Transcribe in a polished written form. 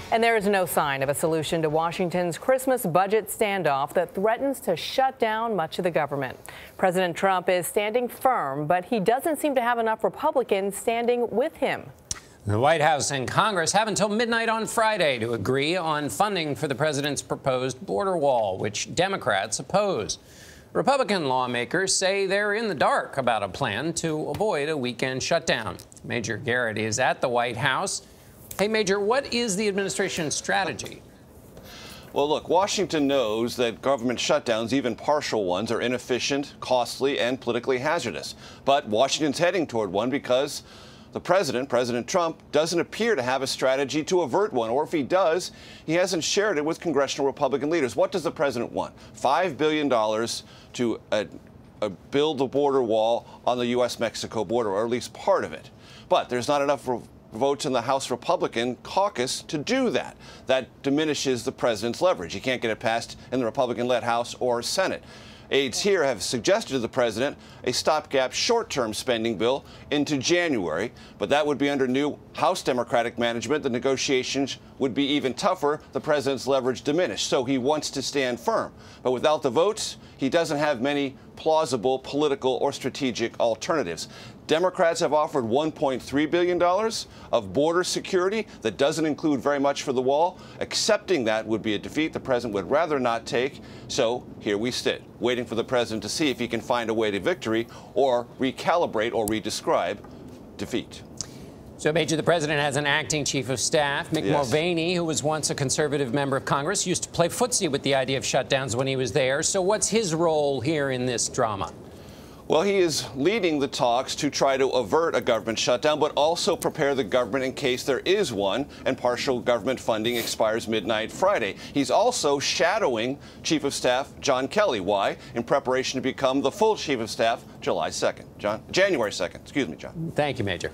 And there is no sign of a solution to Washington's Christmas budget standoff that threatens to shut down much of the government. President Trump is standing firm, but he doesn't seem to have enough Republicans standing with him. The White House and Congress have until midnight on Friday to agree on funding for the president's proposed border wall, which Democrats oppose. Republican lawmakers say they're in the dark about a plan to avoid a weekend shutdown. Major Garrett is at the White House. Hey, Major, what is the administration's strategy? Well, look, Washington knows that government shutdowns, even partial ones, are inefficient, costly, and politically hazardous. But Washington's heading toward one because the president, President Trump, doesn't appear to have a strategy to avert one. Or if he does, he hasn't shared it with congressional Republican leaders. What does the president want? $5 billion to build the border wall on the U.S.-Mexico border, or at least part of it. But there's not enough votes in the House Republican caucus to do that. That diminishes the president's leverage. He can't get it passed in the Republican-led House or Senate. Aides here have suggested to the president a stopgap short-term spending bill into January, but that would be under new House Democratic management. The negotiations would be even tougher. The president's leverage diminished, so he wants to stand firm. But without the votes, he doesn't have many plausible political or strategic alternatives. Democrats have offered $1.3 billion of border security. That doesn't include very much for the wall. Accepting that would be a defeat the president would rather not take. So here we sit, waiting for the president to see if he can find a way to victory or recalibrate or redescribe defeat. So, Major, the president has an acting chief of staff, Mick Mulvaney, who was once a conservative member of Congress, used to play footsie with the idea of shutdowns when he was there. So what's his role here in this drama? Well, he is leading the talks to try to avert a government shutdown, but also prepare the government in case there is one and partial government funding expires midnight Friday. He's also shadowing Chief of Staff John Kelly. Why? In preparation to become the full Chief of Staff January 2nd. Excuse me, John. Thank you, Major.